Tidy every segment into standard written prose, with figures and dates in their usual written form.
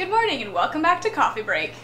Good morning and welcome back to Coffee Break.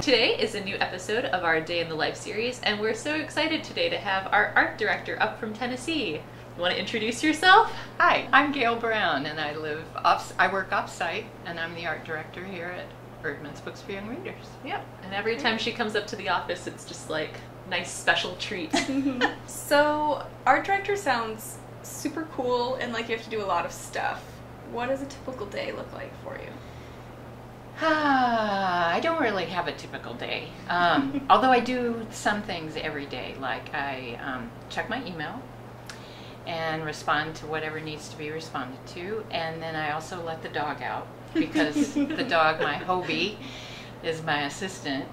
Today is a new episode of our Day in the Life series, and we're so excited today to have our art director up from Tennessee. You want to introduce yourself? Hi, I'm Gayle Brown, and I work off-site, and I'm the art director here at Erdman's Books for Young Readers. Yep. And every time she comes up to the office, it's just like nice special treat. So, art director sounds super cool and like you have to do a lot of stuff. What does a typical day look like for you? I don't really have a typical day, although I do some things every day, like I check my email and respond to whatever needs to be responded to, and then I also let the dog out, because the dog, my Hobie, is my assistant.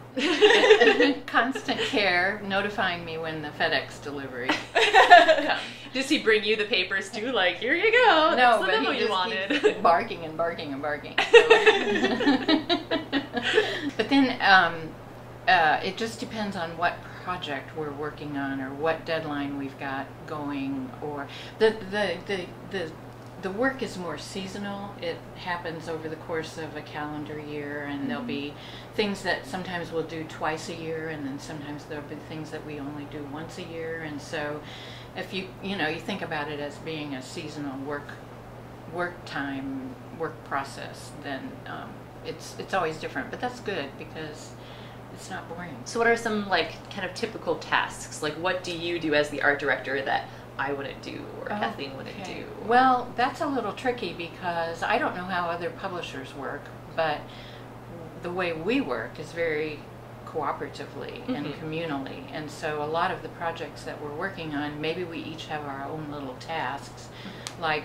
Constant care, notifying me when the FedEx delivery comes. Does he bring you the papers too? Like, here you go. No, That's the but memo he you just wanted. keeps barking and barking and barking. So. But then it just depends on what project we're working on or what deadline we've got going, or the work is more seasonal. It happens over the course of a calendar year, and there'll be things that sometimes we'll do twice a year, and then sometimes there'll be things that we only do once a year. And so if you think about it as being a seasonal work process, then it's always different. But that's good because it's not boring. So what are some kind of typical tasks? Like, what do you do as the art director that I wouldn't do, or Kathleen wouldn't do? Well, that's a little tricky because I don't know how other publishers work, but the way we work is very cooperatively and communally, and so a lot of the projects that we're working on, maybe we each have our own little tasks. Like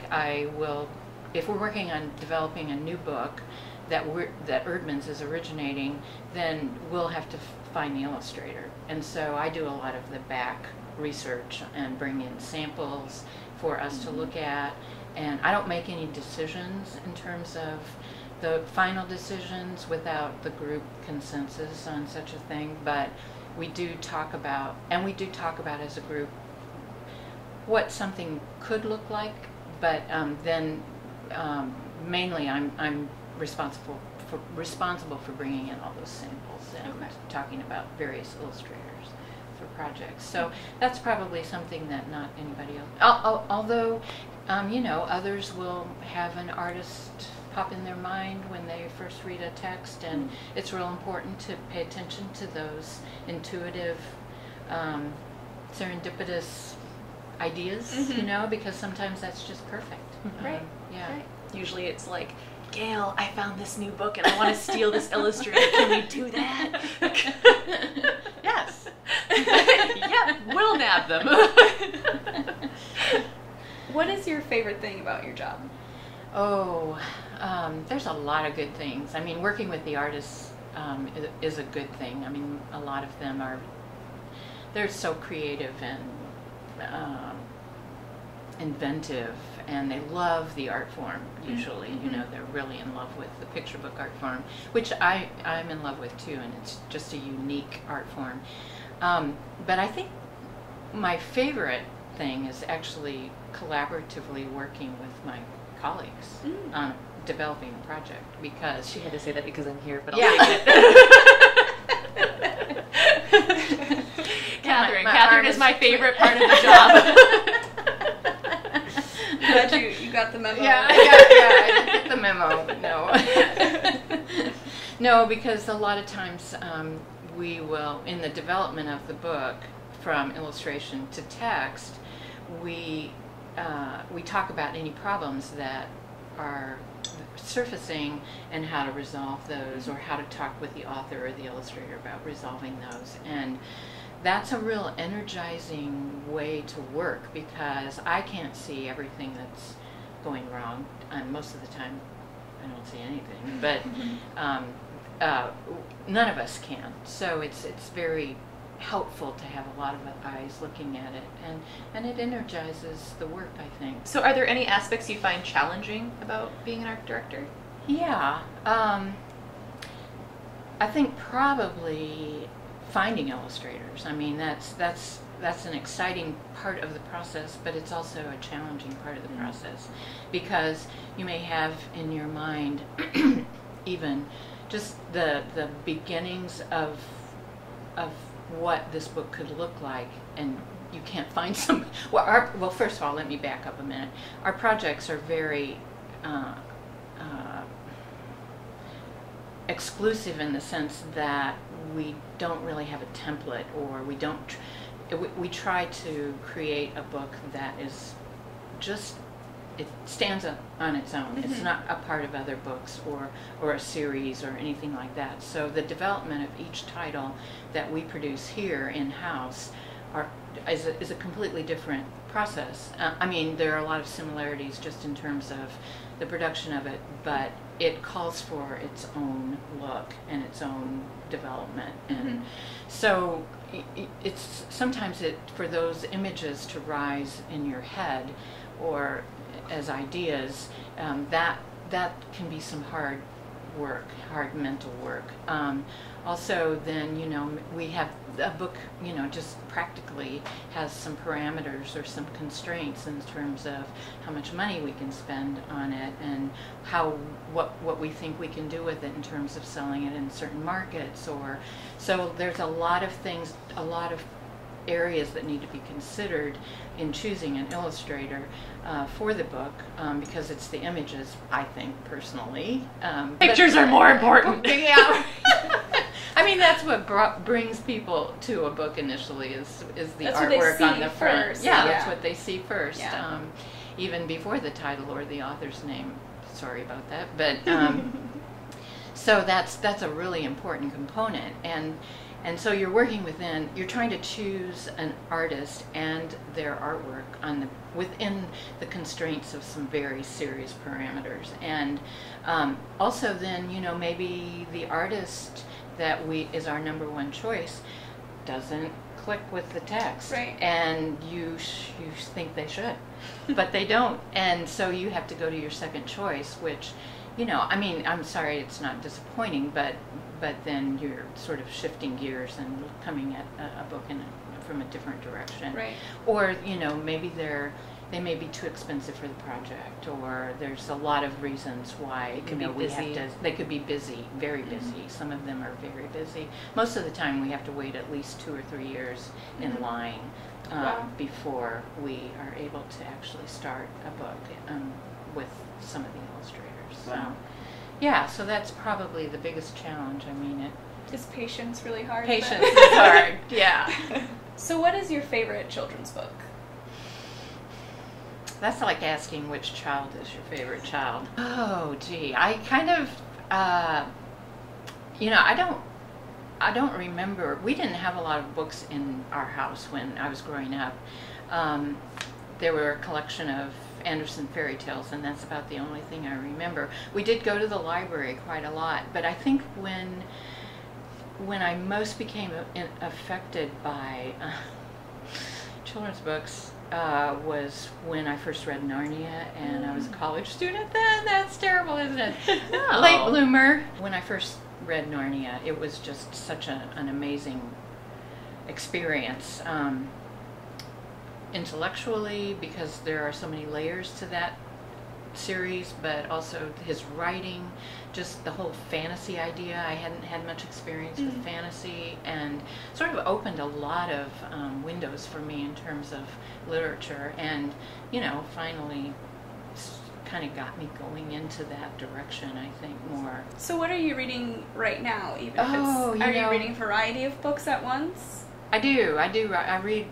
if we're working on developing a new book that Erdman's is originating, then we'll have to find the illustrator, and so I do a lot of the back research and bring in samples for us to look at, and I don't make any decisions in terms of the final decisions without the group consensus on such a thing, but we do talk about as a group what something could look like, but then mainly I'm responsible for bringing in all those samples and talking about various illustrators for projects. So that's probably something that not anybody else, although others will have an artist pop in their mind when they first read a text, and it's real important to pay attention to those intuitive, serendipitous ideas, because sometimes that's just perfect. Right. Yeah. Right. Usually it's like, Gayle, I found this new book and I want to steal this illustrator. Can we do that? Yes. Yeah, we'll nab them. What is your favorite thing about your job? Oh, there's a lot of good things. I mean, working with the artists is a good thing. I mean, a lot of them they're so creative and inventive, and they love the art form usually. They're really in love with the picture book art form, which I'm in love with too, and it's just a unique art form. But I think my favorite thing is actually collaboratively working with my colleagues on developing a project, because she had to say that because I'm here, but I'll yeah. take it. Catherine is my favorite part of the job. Glad you got the memo. Yeah, I didn't get the memo. No. No, because a lot of times we will, in the development of the book, from illustration to text, we talk about any problems that are surfacing and how to resolve those, or how to talk with the author or the illustrator about resolving those. And that's a real energizing way to work, because I can't see everything that's going wrong, and most of the time I don't see anything, but none of us can. So it's very helpful to have a lot of eyes looking at it, and it energizes the work, I think. So are there any aspects you find challenging about being an art director? Yeah, I think probably finding illustrators. I mean, that's that's an exciting part of the process, but it's also a challenging part of the process, because you may have in your mind even just the beginnings of what this book could look like, and you can't find some. Well, first of all, let me back up a minute. Our projects are very exclusive in the sense that we don't really have a template, or we don't. We try to create a book that is just, it stands on its own. It's not a part of other books or a series or anything like that. So the development of each title that we produce here in-house is a completely different process. I mean, there are a lot of similarities just in terms of the production of it, but it calls for its own look and its own development. And so it's sometimes for those images to rise in your head or as ideas, that can be some hard work, hard mental work. Also, then, we have a book, just practically has some parameters or some constraints in terms of how much money we can spend on it, and what we think we can do with it in terms of selling it in certain markets. So there's a lot of things, a lot of areas that need to be considered in choosing an illustrator for the book, because it's the images, I think, personally. Pictures are more important. Yeah. I mean, that's what brings people to a book initially, is the that's artwork on the front. First. Yeah, that's what they see first, Yeah. Even before the title or the author's name. Sorry about that, but so that's a really important component, and so you're working you're trying to choose an artist and their artwork within the constraints of some very serious parameters, and also then maybe the artist that is our number one choice doesn't click with the text, right? And you think they should, but they don't, and so you have to go to your second choice, which, I mean, I'm sorry, it's not disappointing, but then you're sort of shifting gears and coming at a book from a different direction, right? Or maybe they may be too expensive for the project, or there's a lot of reasons why it could be busy. They could be busy, very busy. Some of them are very busy. Most of the time we have to wait at least 2 or 3 years in line before we are able to actually start a book with some of the illustrators. Wow. So, yeah, so that's probably the biggest challenge. I mean, is patience really hard? Patience is hard, yeah. So what is your favorite children's book? That's like asking which child is your favorite child. Oh, gee, I kind of, I don't remember. We didn't have a lot of books in our house when I was growing up. There were a collection of Andersen fairy tales, and that's about the only thing I remember. We did go to the library quite a lot, but I think when I most became affected by children's books was when I first read Narnia, and I was a college student then. That's terrible, isn't it? No. Late bloomer. When I first read Narnia, it was just such an amazing experience. Intellectually, because there are so many layers to that series, but also his writing, just the whole fantasy idea. I hadn't had much experience with fantasy, and sort of opened a lot of windows for me in terms of literature, and finally kind of got me going into that direction, I think, more. So what are you reading right now, even if are you reading a variety of books at once? I do. I read,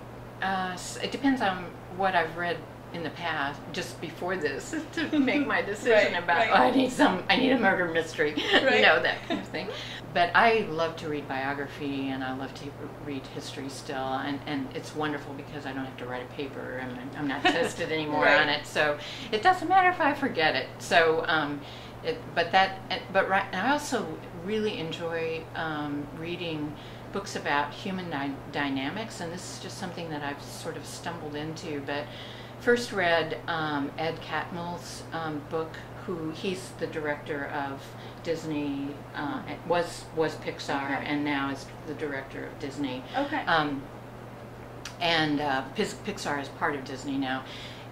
it depends on what I've read in the past, just before this, to make my decision about, I need a murder mystery, that kind of thing. But I love to read biography, and I love to read history still, and it's wonderful because I don't have to write a paper, and I'm not tested anymore on it, so it doesn't matter if I forget it. So, I also really enjoy reading books about human dynamics, and this is just something that I've sort of stumbled into, but first read Ed Catmull's book, he's the director of Disney, was Pixar, and now is the director of Disney. Okay. and Pixar is part of Disney now.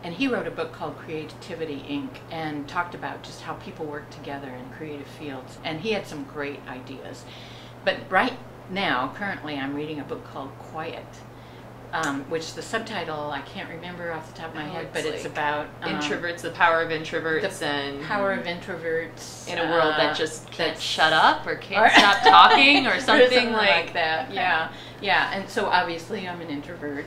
And he wrote a book called Creativity Inc. and talked about just how people work together in creative fields. And he had some great ideas. But right now, currently, I'm reading a book called Quiet, which the subtitle I can't remember off the top of my head, but it's about introverts, the power of introverts, and power of introverts in a world that just can't shut up or can't stop talking or something like that. Yeah. And so obviously I'm an introvert.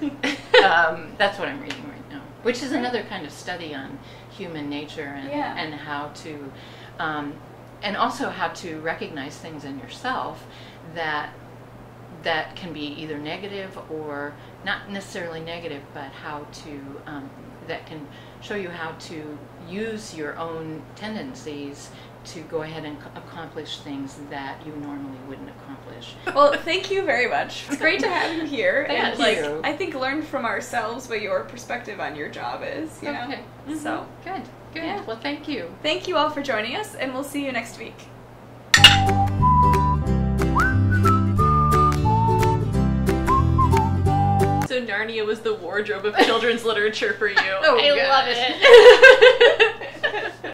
That's what I'm reading right now, which is another kind of study on human nature and how to, and also how to recognize things in yourself that can be either negative or not necessarily negative, but how to, that can show you how to use your own tendencies to go ahead and accomplish things that you normally wouldn't accomplish. Well, thank you very much. It's great to have you here. Thank and you. I think learn from ourselves what your perspective on your job is, you know? Mm-hmm. So Good. Yeah. Well, thank you. Thank you all for joining us, and we'll see you next week. So Narnia was the wardrobe of children's literature for you. Oh, I God. love it.